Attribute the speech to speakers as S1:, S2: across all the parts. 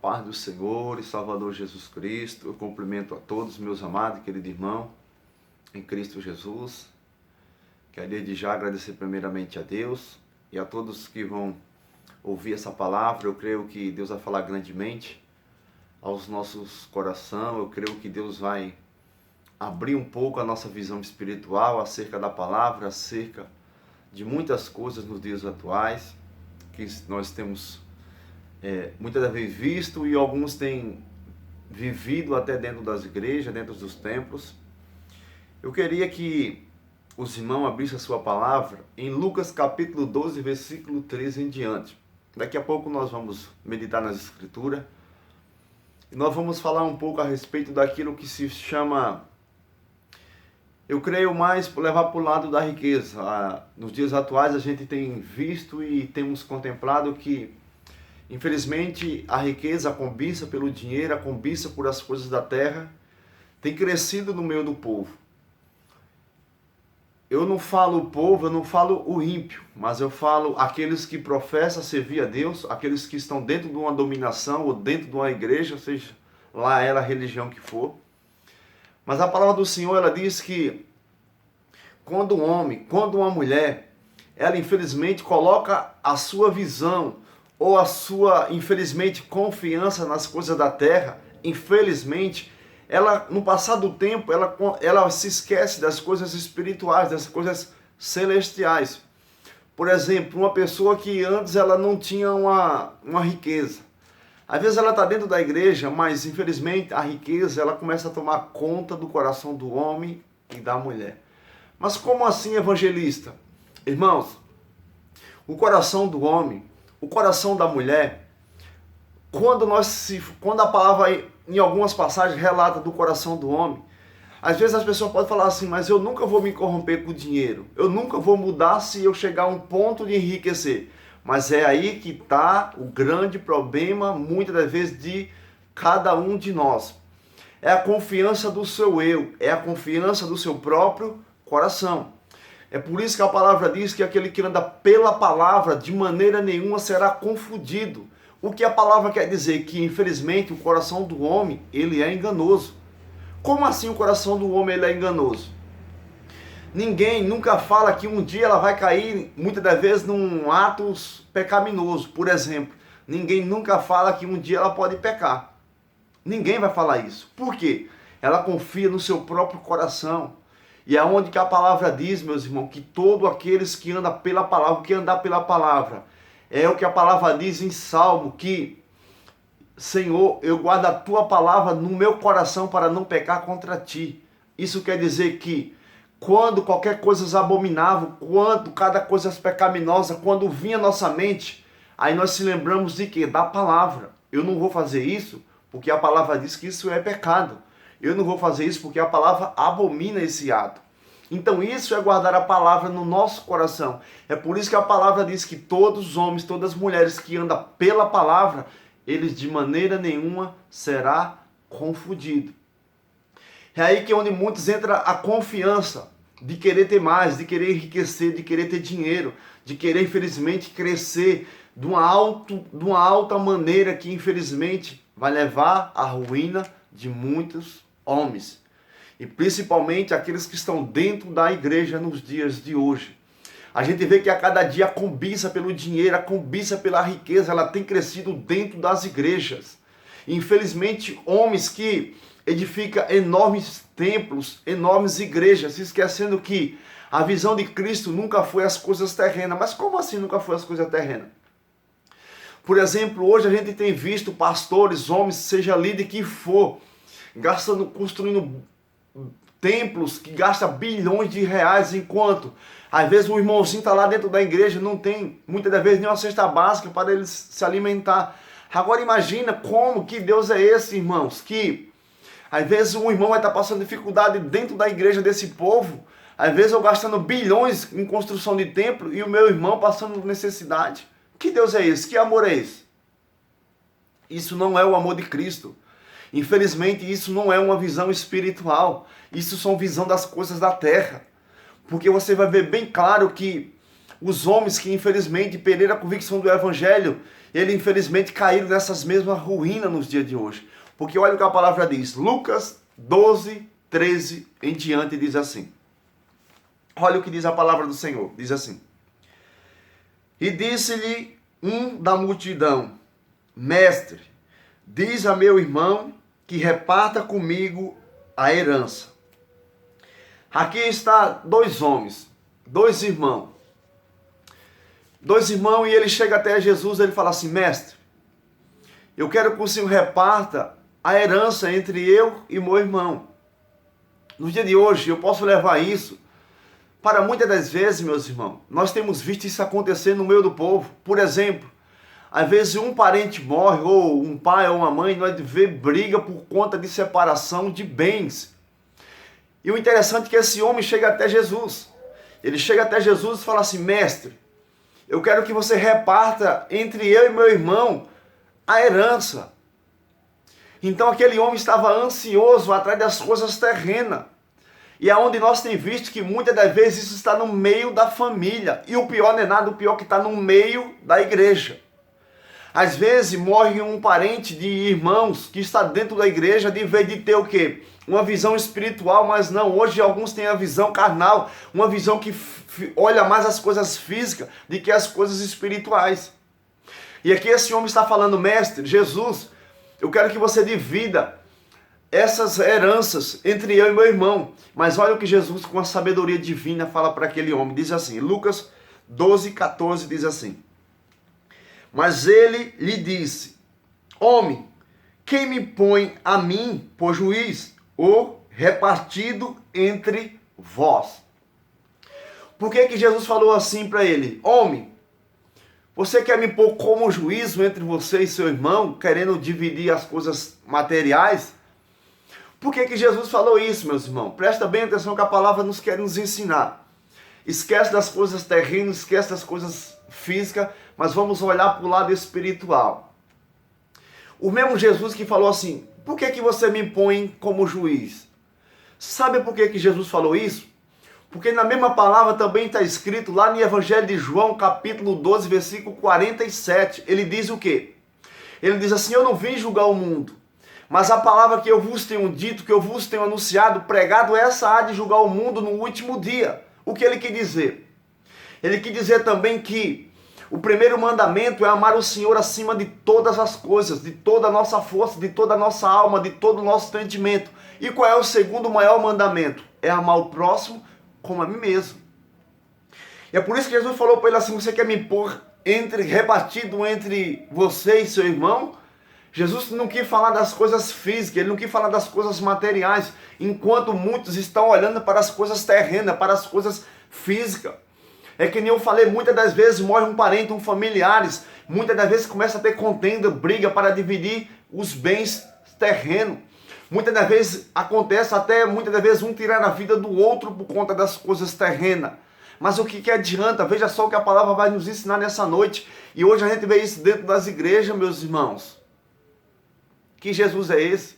S1: paz do Senhor e Salvador Jesus Cristo. Eu cumprimento a todos, meus amados e queridos irmãos, em Cristo Jesus. Quero desde já agradecer primeiramente a Deus e a todos que vão ouvir essa palavra. Eu creio que Deus vai falar grandemente aos nossos corações. Eu creio que Deus vai abrir um pouco a nossa visão espiritual acerca da palavra, acerca de muitas coisas nos dias atuais, que nós temos muitas vezes visto e alguns têm vivido até dentro das igrejas, dentro dos templos. Eu queria que os irmãos abrissem a sua palavra em Lucas capítulo 12, versículo 13 em diante. Daqui a pouco nós vamos meditar nas escrituras e nós vamos falar um pouco a respeito daquilo que se chama, eu creio mais levar para o lado da riqueza. Nos dias atuais a gente tem visto e temos contemplado que infelizmente a riqueza, a cobiça pelo dinheiro, a cobiça por as coisas da terra tem crescido no meio do povo. Eu não falo o povo, eu não falo o ímpio, mas eu falo aqueles que professam servir a Deus, aqueles que estão dentro de uma dominação ou dentro de uma igreja, seja lá ela a religião que for. Mas a palavra do Senhor, ela diz que quando um homem, quando uma mulher, ela infelizmente coloca a sua visão ou a sua, infelizmente, confiança nas coisas da terra, infelizmente, ela, no passar do tempo, ela se esquece das coisas espirituais, das coisas celestiais. Por exemplo, uma pessoa que antes ela não tinha uma riqueza. Às vezes ela está dentro da igreja, mas infelizmente a riqueza ela começa a tomar conta do coração do homem e da mulher. Mas como assim, evangelista? Irmãos, o coração do homem, o coração da mulher, quando a palavra em algumas passagens relata do coração do homem, às vezes as pessoas podem falar assim, mas eu nunca vou me corromper com o dinheiro, eu nunca vou mudar se eu chegar a um ponto de enriquecer. Mas é aí que está o grande problema, muitas das vezes, de cada um de nós. É a confiança do seu eu, é a confiança do seu próprio coração. É por isso que a palavra diz que aquele que anda pela palavra de maneira nenhuma será confundido. O que a palavra quer dizer? Que infelizmente o coração do homem ele é enganoso. Como assim o coração do homem ele é enganoso? Ninguém nunca fala que um dia ela vai cair, muitas das vezes, num ato pecaminoso. Por exemplo, ninguém nunca fala que um dia ela pode pecar. Ninguém vai falar isso. Por quê? Ela confia no seu próprio coração. E é onde que a palavra diz, meus irmãos, que todos aqueles que andam pela palavra, que andar pela palavra, é o que a palavra diz em Salmo, que Senhor, eu guardo a tua palavra no meu coração para não pecar contra ti. Isso quer dizer que quando qualquer coisa abominável, quando cada coisa pecaminosa, quando vinha à nossa mente, aí nós se lembramos de quê? Da palavra. Eu não vou fazer isso porque a palavra diz que isso é pecado. Eu não vou fazer isso porque a palavra abomina esse ato. Então isso é guardar a palavra no nosso coração. É por isso que a palavra diz que todos os homens, todas as mulheres que andam pela palavra, eles de maneira nenhuma será confundido. É aí que é onde muitos entra a confiança de querer ter mais, de querer enriquecer, de querer ter dinheiro, de querer infelizmente crescer de uma alta maneira que infelizmente vai levar à ruína de muitos homens. E principalmente aqueles que estão dentro da igreja nos dias de hoje. A gente vê que a cada dia a cobiça pelo dinheiro, a cobiça pela riqueza, ela tem crescido dentro das igrejas. Infelizmente, homens que edificam enormes templos, enormes igrejas, se esquecendo que a visão de Cristo nunca foi as coisas terrenas. Mas como assim nunca foi as coisas terrenas? Por exemplo, hoje a gente tem visto pastores, homens, seja líder que for, construindo templos que gastam bilhões de reais, enquanto às vezes o irmãozinho está lá dentro da igreja, não tem muitas das vezes nenhuma cesta básica para eles se alimentar. Agora imagina como que Deus é esse, irmãos, que às vezes um irmão vai estar passando dificuldade dentro da igreja desse povo, às vezes eu gastando bilhões em construção de templo e o meu irmão passando necessidade. Que Deus é esse? Que amor é esse? Isso não é o amor de Cristo. Infelizmente, isso não é uma visão espiritual. Isso são visão das coisas da terra. Porque você vai ver bem claro que os homens que infelizmente perderam a convicção do Evangelho, eles infelizmente caíram nessas mesmas ruínas nos dias de hoje. Porque olha o que a palavra diz, Lucas 12, 13 em diante diz assim. Olha o que diz a palavra do Senhor, diz assim. E disse-lhe um da multidão, mestre, diz a meu irmão que reparta comigo a herança. Aqui está dois homens, dois irmãos. Dois irmãos e ele chega até Jesus e ele fala assim, mestre, eu quero que o Senhor reparta a herança entre eu e meu irmão. No dia de hoje eu posso levar isso para muitas das vezes, meus irmãos, nós temos visto isso acontecer no meio do povo. Por exemplo, às vezes um parente morre, ou um pai ou uma mãe, nós vemos briga por conta de separação de bens. E o interessante é que esse homem chega até Jesus. Ele chega até Jesus e fala assim, mestre, eu quero que você reparta entre eu e meu irmão a herança. Então aquele homem estava ansioso atrás das coisas terrenas. E é onde nós temos visto que muitas das vezes isso está no meio da família. E o pior não é nada, o pior é que está no meio da igreja. Às vezes morre um parente de irmãos que está dentro da igreja de vez de ter o quê? Uma visão espiritual, mas não. Hoje alguns têm a visão carnal, uma visão que olha mais as coisas físicas do que as coisas espirituais. E aqui esse homem está falando, mestre, Jesus, eu quero que você divida essas heranças entre eu e meu irmão. Mas olha o que Jesus, com a sabedoria divina, fala para aquele homem. Diz assim, Lucas 12, 14, diz assim. Mas ele lhe disse, homem, quem me põe a mim por juiz ou repartido entre vós? Por que Jesus falou assim para ele? Homem, você quer me pôr como juízo entre você e seu irmão, querendo dividir as coisas materiais? Por que Jesus falou isso, meus irmãos? Presta bem atenção que a palavra nos quer nos ensinar. Esquece das coisas terrenas, esquece das coisas físicas, mas vamos olhar para o lado espiritual. O mesmo Jesus que falou assim, por que você me põe como juiz? Sabe por que Jesus falou isso? Porque na mesma palavra também está escrito lá no Evangelho de João, capítulo 12, versículo 47. Ele diz o quê? Ele diz assim, eu não vim julgar o mundo, mas a palavra que eu vos tenho dito, que eu vos tenho anunciado, pregado, essa há de julgar o mundo no último dia. O que ele quer dizer? Ele quer dizer também que o primeiro mandamento é amar o Senhor acima de todas as coisas, de toda a nossa força, de toda a nossa alma, de todo o nosso entendimento. E qual é o segundo maior mandamento? É amar o próximo como a mim mesmo. E é por isso que Jesus falou para ele assim, você quer me pôr repartido entre você e seu irmão? Jesus não quis falar das coisas físicas, ele não quis falar das coisas materiais, enquanto muitos estão olhando para as coisas terrenas, para as coisas físicas. É que nem eu falei, muitas das vezes morre um parente, um familiares, muitas das vezes começa a ter contenda, briga para dividir os bens terrenos. Muitas das vezes acontece até, muitas das vezes um tirar a vida do outro por conta das coisas terrenas. Mas o que adianta? Veja só o que a palavra vai nos ensinar nessa noite. E hoje a gente vê isso dentro das igrejas, meus irmãos. Que Jesus é esse?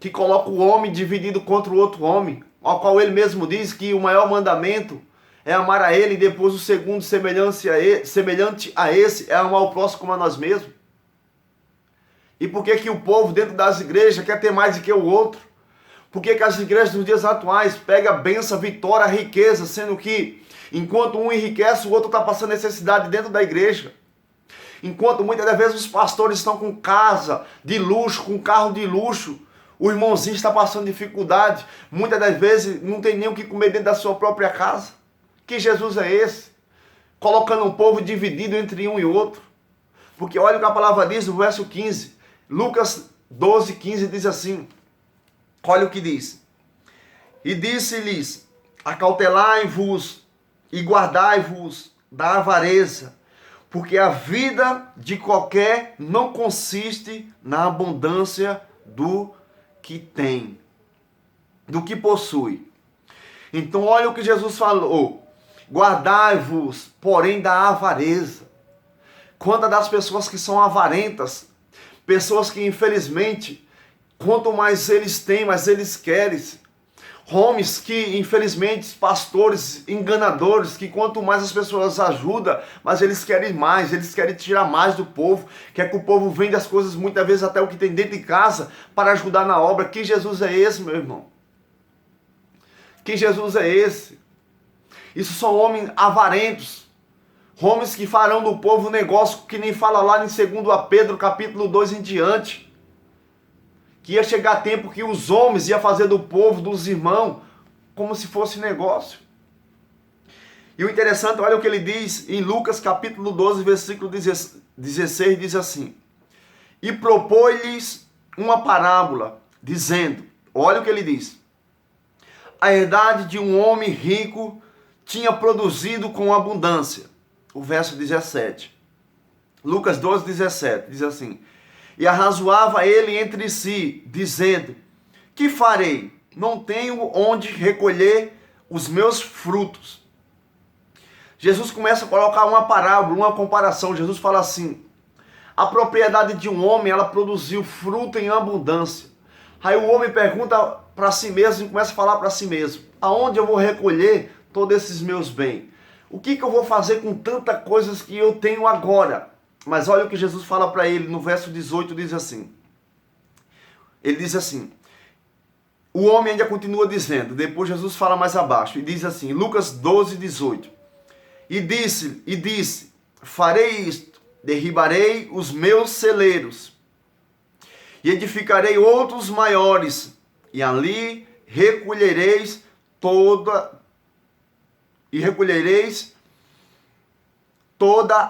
S1: Que coloca o homem dividido contra o outro homem, ao qual ele mesmo diz que o maior mandamento é amar a ele, e depois o segundo semelhante a esse é amar o próximo como a nós mesmos. E por que o povo dentro das igrejas quer ter mais do que o outro? Por que as igrejas nos dias atuais pegam a bênção, a vitória, a riqueza, sendo que enquanto um enriquece, o outro está passando necessidade dentro da igreja? Enquanto muitas das vezes os pastores estão com casa de luxo, com carro de luxo, o irmãozinho está passando dificuldade, muitas das vezes não tem nem o que comer dentro da sua própria casa. Que Jesus é esse? Colocando um povo dividido entre um e outro. Porque olha o que a palavra diz no verso 15. Lucas 12, 15 diz assim. Olha o que diz. E disse-lhes, acautelai-vos e guardai-vos da avareza, porque a vida de qualquer não consiste na abundância do que tem, do que possui. Então olha o que Jesus falou. Guardai-vos, porém, da avareza. Quantas das pessoas que são avarentas, pessoas que infelizmente, quanto mais eles têm, mais eles querem. Homens que, infelizmente, pastores enganadores, que quanto mais as pessoas ajudam, mas eles querem mais, eles querem tirar mais do povo, quer que o povo venda as coisas, muitas vezes até o que tem dentro de casa, para ajudar na obra. Que Jesus é esse, meu irmão? Que Jesus é esse? Isso são homens avarentos, homens que farão do povo negócio, que nem fala lá em 2 Pedro, capítulo 2 em diante. Que ia chegar tempo que os homens iam fazer do povo, dos irmãos, como se fosse negócio. E o interessante, olha o que ele diz em Lucas capítulo 12, versículo 16, diz assim: e propôs-lhes uma parábola, dizendo, olha o que ele diz: a herdade de um homem rico tinha produzido com abundância. O verso 17. Lucas 12, 17, diz assim: e arrazoava ele entre si, dizendo, que farei? Não tenho onde recolher os meus frutos. Jesus começa a colocar uma parábola, uma comparação. Jesus fala assim: a propriedade de um homem, ela produziu fruto em abundância. Aí o homem pergunta para si mesmo e começa a falar para si mesmo: aonde eu vou recolher todos esses meus bens? O que eu vou fazer com tantas coisas que eu tenho agora? Mas olha o que Jesus fala para ele no verso 18, diz assim. Ele diz assim, o homem ainda continua dizendo, depois Jesus fala mais abaixo, e diz assim, Lucas 12, 18. E disse, farei isto, derribarei os meus celeiros, e edificarei outros maiores, e ali recolhereis toda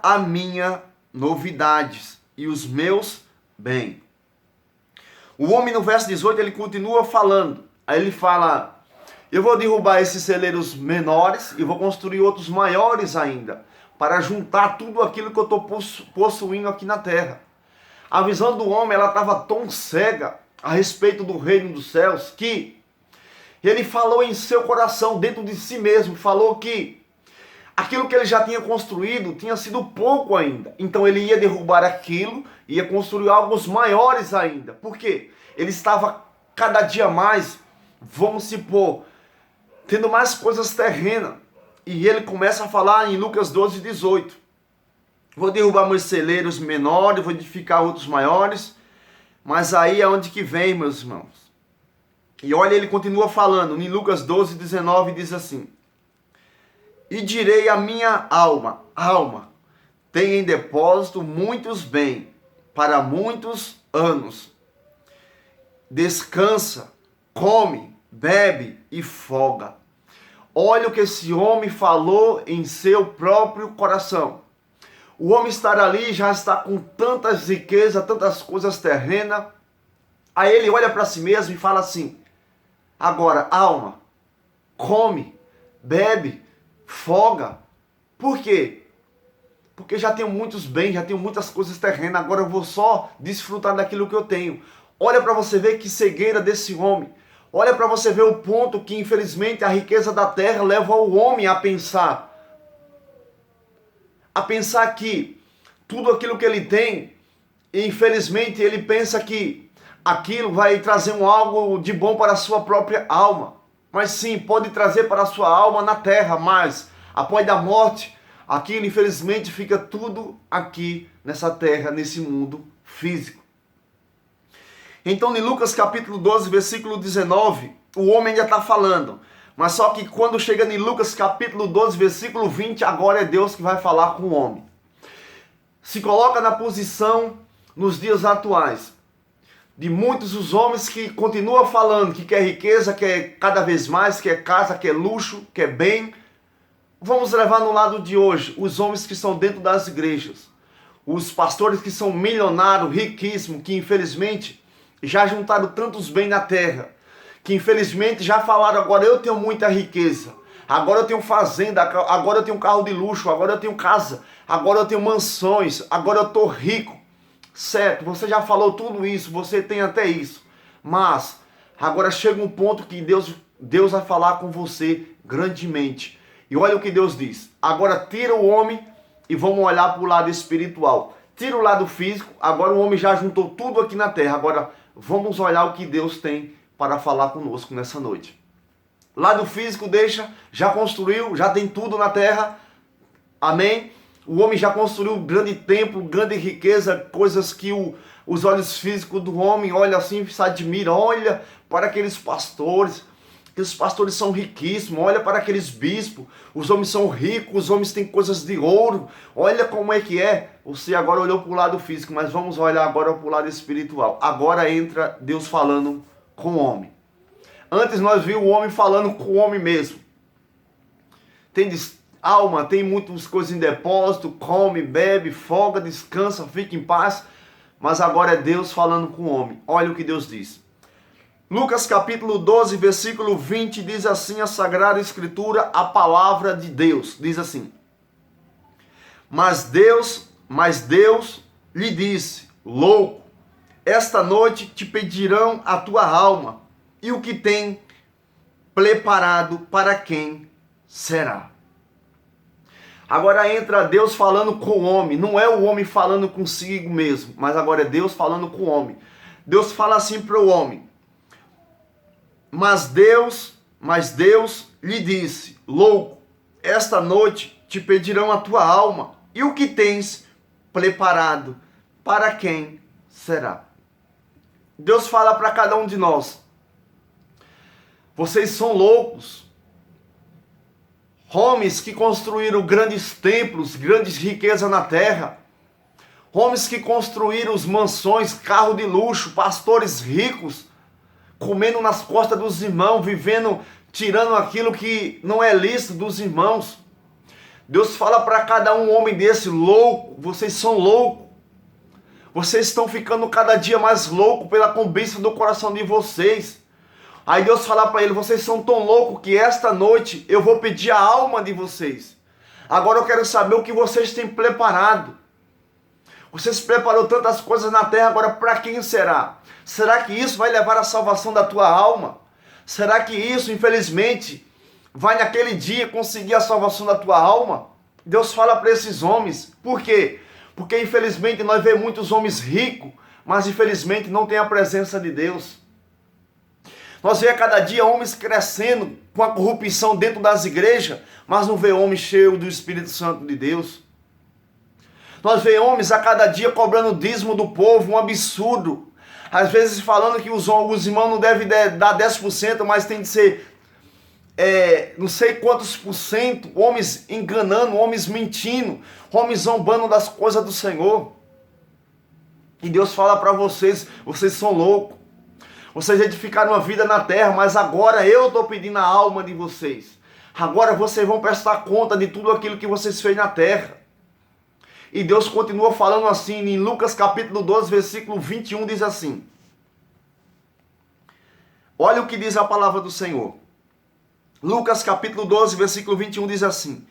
S1: a minha novidades e os meus bens. O homem no verso 18 ele continua falando. Aí ele fala: eu vou derrubar esses celeiros menores e vou construir outros maiores ainda, para juntar tudo aquilo que eu estou possuindo aqui na terra. A visão do homem ela estava tão cega a respeito do reino dos céus que ele falou em seu coração, dentro de si mesmo, falou que aquilo que ele já tinha construído tinha sido pouco ainda. Então ele ia derrubar aquilo, ia construir algo maiores ainda. Por quê? Ele estava cada dia mais, vamos supor, tendo mais coisas terrenas. E ele começa a falar em Lucas 12, 18. Vou derrubar meus celeiros menores, vou edificar outros maiores. Mas aí é onde que vem, meus irmãos. E olha, ele continua falando, em Lucas 12, 19, diz assim: e direi à minha alma, tem em depósito muitos bens, para muitos anos. Descansa, come, bebe e folga. Olha o que esse homem falou em seu próprio coração. O homem estar ali já está com tantas riquezas, tantas coisas terrenas. Aí ele olha para si mesmo e fala assim: agora, alma, come, bebe, folga. Por quê? Porque já tenho muitos bens, já tenho muitas coisas terrenas, agora eu vou só desfrutar daquilo que eu tenho. Olha para você ver que cegueira desse homem. Olha para você ver o ponto que infelizmente a riqueza da terra leva o homem a pensar. A pensar que tudo aquilo que ele tem, infelizmente ele pensa que aquilo vai trazer algo de bom para a sua própria alma. Mas sim, pode trazer para a sua alma na terra, mas após a morte, aquilo infelizmente fica tudo aqui nessa terra, nesse mundo físico. Então em Lucas capítulo 12, versículo 19, o homem ainda está falando. Mas só que quando chega em Lucas capítulo 12, versículo 20, agora é Deus que vai falar com o homem. Se coloca na posição nos dias atuais de muitos os homens que continuam falando que quer riqueza, quer cada vez mais, quer casa, quer luxo, quer bem. Vamos levar no lado de hoje os homens que estão dentro das igrejas, os pastores que são milionários, riquíssimos, que infelizmente já juntaram tantos bens na terra, que infelizmente já falaram: agora eu tenho muita riqueza, agora eu tenho fazenda, agora eu tenho carro de luxo, agora eu tenho casa, agora eu tenho mansões, agora eu estou rico. Certo, você já falou tudo isso, você tem até isso, mas agora chega um ponto que Deus vai falar com você grandemente. E olha o que Deus diz: agora tira o homem e vamos olhar para o lado espiritual. Tira o lado físico, agora o homem já juntou tudo aqui na terra, agora vamos olhar o que Deus tem para falar conosco nessa noite. Lado físico deixa, já construiu, já tem tudo na terra. Amém? O homem já construiu um grande templo, grande riqueza, coisas que os olhos físicos do homem olham assim, se admiram. Olha para aqueles pastores são riquíssimos. Olha para aqueles bispos, os homens são ricos, os homens têm coisas de ouro. Olha como é que é. Você agora olhou para o lado físico, mas vamos olhar agora para o lado espiritual. Agora entra Deus falando com o homem. Antes nós vimos o homem falando com o homem mesmo. Tem alma, tem muitas coisas em depósito, come, bebe, folga, descansa, fica em paz. Mas agora é Deus falando com o homem. Olha o que Deus diz. Lucas capítulo 12, versículo 20, diz assim a Sagrada Escritura, a palavra de Deus. Diz assim: Mas Deus lhe disse, louco, esta noite te pedirão a tua alma, e o que tem preparado para quem será? Agora entra Deus falando com o homem. Não é o homem falando consigo mesmo, mas agora é Deus falando com o homem. Deus fala assim para o homem: Mas Deus lhe disse, louco, esta noite te pedirão a tua alma, e o que tens preparado para quem será? Deus fala para cada um de nós: vocês são loucos. Homens que construíram grandes templos, grandes riquezas na terra. Homens que construíram mansões, carro de luxo, pastores ricos, comendo nas costas dos irmãos, vivendo, tirando aquilo que não é lícito dos irmãos. Deus fala para cada homem desse: louco, vocês são loucos. Vocês estão ficando cada dia mais loucos pela cobiça do coração de vocês. Aí Deus fala para ele: vocês são tão loucos que esta noite eu vou pedir a alma de vocês. Agora eu quero saber o que vocês têm preparado. Vocês preparou tantas coisas na terra, agora para quem será? Será que isso vai levar à salvação da tua alma? Será que isso, infelizmente, vai naquele dia conseguir a salvação da tua alma? Deus fala para esses homens. Por quê? Porque infelizmente nós vemos muitos homens ricos, mas infelizmente não tem a presença de Deus. Nós vemos a cada dia homens crescendo com a corrupção dentro das igrejas, mas não vê homens cheios do Espírito Santo de Deus. Nós vemos homens a cada dia cobrando dízimo do povo, um absurdo. Às vezes falando que os irmãos não devem dar 10%, mas tem de ser não sei quantos por cento. Homens enganando, homens mentindo, homens zombando das coisas do Senhor. E Deus fala para vocês: vocês são loucos. Vocês edificaram uma vida na terra, mas agora eu estou pedindo a alma de vocês. Agora vocês vão prestar conta de tudo aquilo que vocês fez na terra. E Deus continua falando assim, em Lucas capítulo 12, versículo 21, diz assim. Olha o que diz a palavra do Senhor. Lucas capítulo 12, versículo 21 diz assim: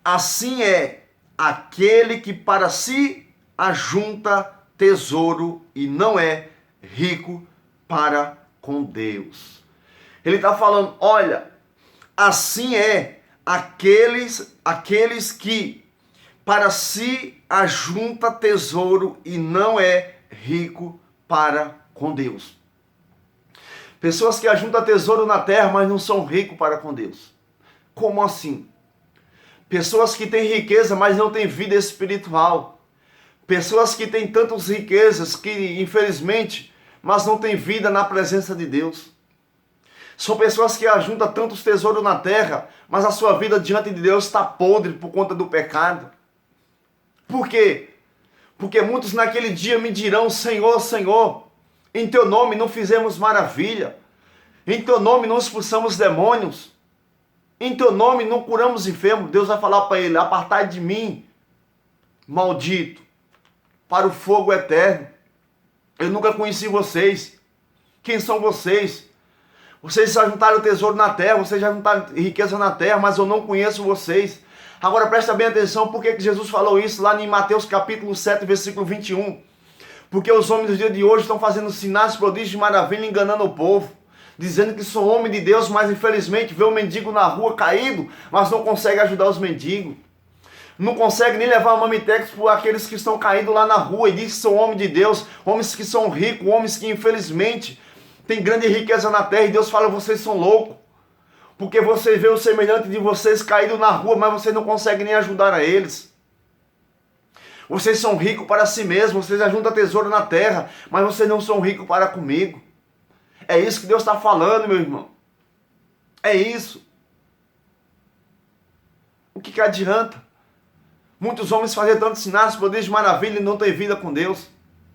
S1: Assim é aquele que para si ajunta tesouro e não é rico para com Deus. Ele está falando: olha, assim é aqueles que para si ajunta tesouro e não é rico para com Deus. Pessoas que ajuntam tesouro na terra, mas não são ricos para com Deus. Como assim? Pessoas que têm riqueza, mas não têm vida espiritual. Pessoas que têm tantas riquezas que, infelizmente, mas não têm vida na presença de Deus. São pessoas que ajuntam tantos tesouros na terra, mas a sua vida diante de Deus está podre por conta do pecado. Por quê? Porque muitos naquele dia me dirão: Senhor, Senhor, em teu nome não fizemos maravilha, em teu nome não expulsamos demônios, em teu nome não curamos enfermos. Deus vai falar para ele: apartai de mim, maldito, para o fogo eterno. Eu nunca conheci vocês. Quem são vocês? Vocês já juntaram tesouro na terra, vocês já juntaram riqueza na terra, mas eu não conheço vocês. Agora presta bem atenção, por que Jesus falou isso lá em Mateus capítulo 7, versículo 21. Porque os homens do dia de hoje estão fazendo sinais, prodígios e maravilha, enganando o povo, dizendo que são homens de Deus, mas infelizmente vê um mendigo na rua caído, mas não consegue ajudar os mendigos. Não consegue nem levar uma mamitex para aqueles que estão caídos lá na rua e diz que são homens de Deus, homens que são ricos, homens que infelizmente têm grande riqueza na terra, e Deus fala: vocês são loucos. Porque você vê o semelhante de vocês caído na rua, mas vocês não conseguem nem ajudar a eles. Vocês são ricos para si mesmos, vocês ajuntam tesouro na terra, mas vocês não são ricos para comigo. É isso que Deus está falando, meu irmão. É isso. O que adianta? Muitos homens fazem tantos sinais, poderes de maravilha e não têm vida com Deus.